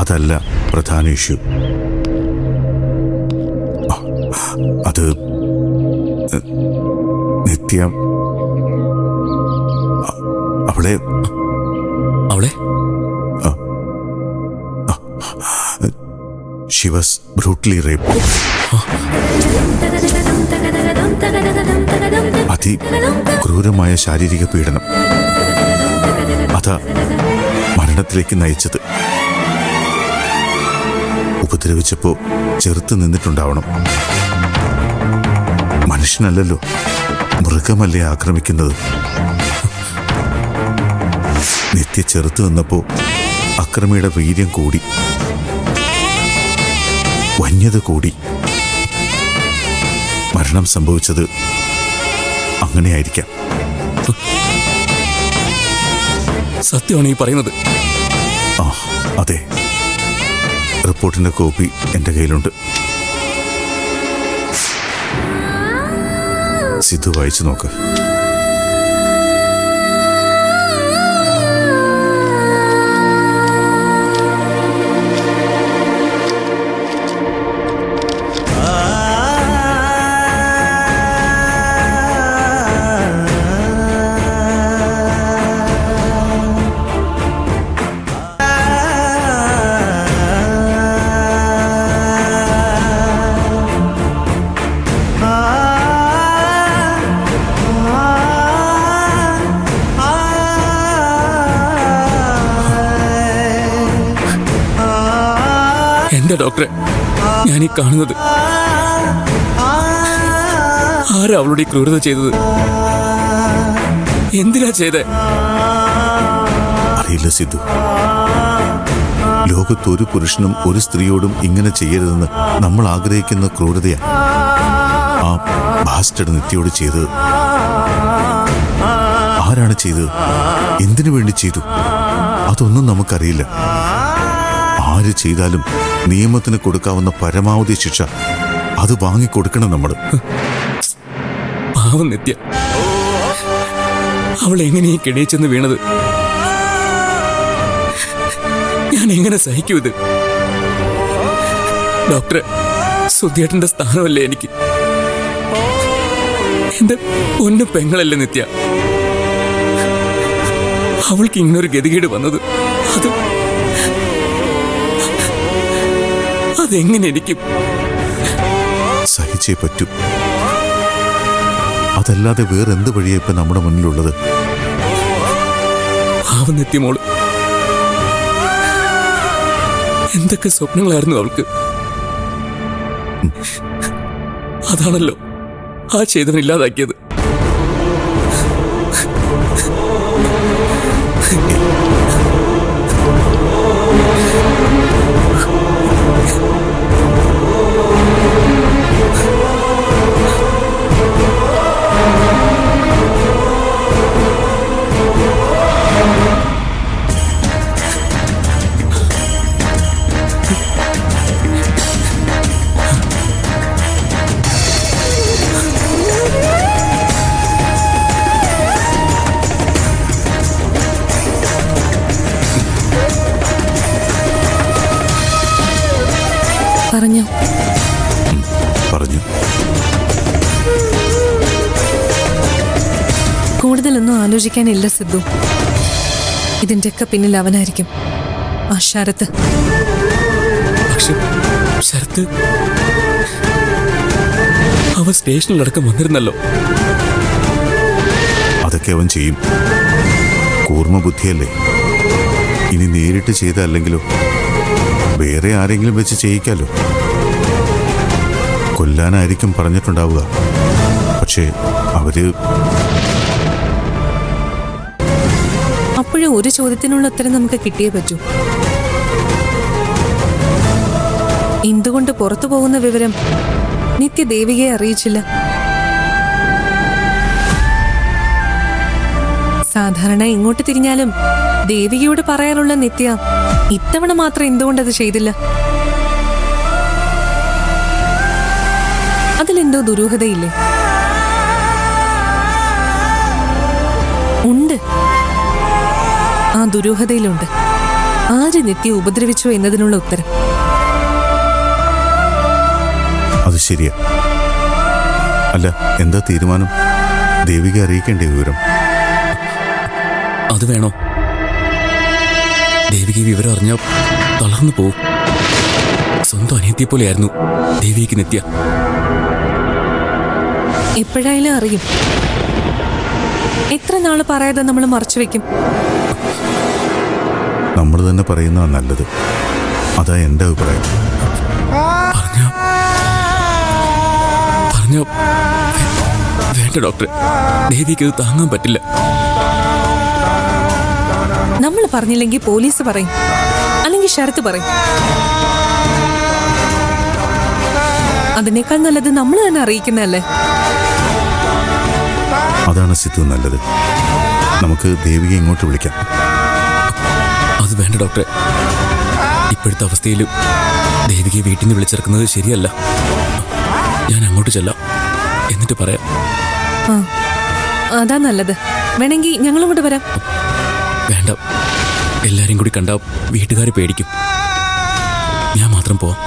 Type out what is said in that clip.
അതല്ല പ്രധാന ഇഷ്യൂ. അത് നിത്യ അവളെ she was brutally raped. അതിക്രൂരമായ ശാരീരിക പീഡനം. അതാ മരണത്തിലേക്ക് നയിച്ചത്. ഉപദ്രവിച്ചപ്പോ ചെറുത്ത് നിന്നിട്ടുണ്ടാവണം. മനുഷ്യനല്ലല്ലോ, മൃഗമല്ലേ ആക്രമിക്കുന്നത്. നിത്യ ചെറുത്ത് നിന്നപ്പോ അക്രമിയുടെ വീര്യം കൂടി, വന്യത കൂടി. മരണം സംഭവിച്ചത് അങ്ങനെയായിരിക്കാം. സത്യമാണ് ഈ പറയുന്നത്? ആ, അതെ. റിപ്പോർട്ടിന്റെ കോപ്പി എന്റെ കയ്യിലുണ്ട്. സിദ്ധു വായിച്ചു നോക്ക്. എന്റെ ഡോക്ടറെ, ഞാനീ കാണുന്നത് ആരാ അവളുടെ ക്രൂരത ചെയ്തത്? എന്തിനാ ചെയ്തേ? അറിയില്ല സിദ്ധു. ലോകത്തൊരു പുരുഷനും ഒരു സ്ത്രീയോടും ഇങ്ങനെ ചെയ്യരുതെന്ന് നമ്മൾ ആഗ്രഹിക്കുന്ന ക്രൂരതയാ ആ ബാസ്റ്റഡ് നിത്യയോട് ചെയ്തത്. ആരാണ് ചെയ്തത്? എന്തിനു വേണ്ടി ചെയ്തു? അതൊന്നും നമുക്കറിയില്ല. ആര് ചെയ്താലും നിയമത്തിന് കൊടുക്കാവുന്ന പരമാവധി ശിക്ഷ അത് വാങ്ങിക്കൊടുക്കണം നമ്മൾ. പാവം നിത്യ, അവൾ എങ്ങനെ ഈ കിടയിച്ചെന്ന് വീണത്? ഞാൻ എങ്ങനെ സഹിക്കൂ ഇത്? ഡോക്ടറെ, സുധിയേട്ടന്റെ സ്ഥാനമല്ലേ എനിക്ക്? എന്റെ പൊന്നു പെങ്ങളല്ലേ നിത്യ? അവൾക്ക് ഇങ്ങനൊരു ഗതികേട് വന്നത് അതെങ്ങനെ എനിക്ക് സഹിച്ചേ പറ്റൂ. അതല്ലാതെ വേറെന്ത് വഴിയാ ഇപ്പൊ നമ്മുടെ മുന്നിലുള്ളത്? പാവം നിത്യമോള്, എന്തൊക്കെ സ്വപ്നങ്ങളായിരുന്നു അവൾക്ക്. അതാണല്ലോ ആ ചെയ്തവൻ ഇല്ലാതാക്കിയത്. പറഞ്ഞു. കൂടുതലൊന്നും ആലോചിക്കാനില്ല സിദ്ധു. ഇതിന്റെയൊക്കെ പിന്നിൽ അവനായിരിക്കും, ആ ശരത്ത്. പക്ഷെ ശരത്ത് അവൻ സ്റ്റേഷനിലടക്കം വന്നിരുന്നല്ലോ. അതൊക്കെ അവൻ ചെയ്യും. കൂർമ്മ ബുദ്ധിയല്ലേ. ഇനി നേരിട്ട് ചെയ്തല്ലെങ്കിലോ വേറെ ആരെങ്കിലും വെച്ച് ചെയ്യിക്കാലോ. കൊല്ലാനായിരിക്കും പറഞ്ഞിട്ടുണ്ടാവുക. പക്ഷേ അവര് അപ്പോഴും ഒരു ചോദ്യത്തിനുള്ള ഉത്തരം നമുക്ക് കിട്ടിയേ പറ്റൂ. എന്തുകൊണ്ട് പുറത്തു പോകുന്ന വിവരം നിത്യ ദേവികയെ അറിയിച്ചില്ല? സാധാരണ ഇങ്ങോട്ട് തിരിഞ്ഞാലും ദേവികയോട് പറയാനുള്ള നിത്യ ഇത്തവണ മാത്രം എന്തുകൊണ്ടത് ചെയ്തില്ല? അതിലെന്തോ ദുരൂഹതയില്ലേ? ഉണ്ട്, ആ ദുരൂഹതയിലുണ്ട്. ആര് നിത്യ ഉപദ്രവിച്ചു എന്നതിനുള്ള ഉത്തരം. അത് ശരിയാ. അല്ല, എന്താ തീരുമാനം? ദേവിക അറിയിക്കേണ്ട വിവരം? അത് വേണോ? ദേവിക ഈ വിവരം അറിഞ്ഞാൽ തളർന്നു പോവും. സ്വന്തം അനിയത്തിയെ പോലെയായിരുന്നു ദേവിക്ക് നിത്യ. എപ്പോഴായാലും അറിയും. എത്ര നാള് പറയാതെ നമ്മൾ മറച്ചു വെക്കും? നമ്മൾ തന്നെ പറയുന്നതാണ് നല്ലത്. അതാ എൻ്റെ അഭിപ്രായം. പറഞ്ഞ വേണ്ട ഡോക്ടറെ, ദേവിക്ക് ഇത് താങ്ങാൻ പറ്റില്ല. നമ്മൾ പറഞ്ഞില്ലെങ്കിൽ പോലീസ് പറയും, അല്ലെങ്കിൽ ശരത്ത് പറയും. അതിനേക്കാൾ നല്ലത് നമ്മൾ തന്നെ അറിയിക്കുന്നതല്ലേ? അതാണ് സിദ്ധു നല്ലത്. നമുക്ക് ദേവിക ഇങ്ങോട്ട് വിളിക്കാം. അത് വേണ്ട ഡോക്ടറെ. ഇപ്പോഴത്തെ അവസ്ഥയിലും ദേവികയെ വീട്ടിൽ നിന്ന് വിളിച്ചിറക്കുന്നത് ശരിയല്ല. ഞാൻ അങ്ങോട്ട് ചെല്ലാം, എന്നിട്ട് പറയാം. അതാ നല്ലത്. വേണമെങ്കിൽ ഞങ്ങളും കൂടെ വരാം. വേണ്ട, എല്ലാരും കൂടി കണ്ടാ വീട്ടുകാരെ പേടിക്കും. ഞാൻ മാത്രം പോവാം.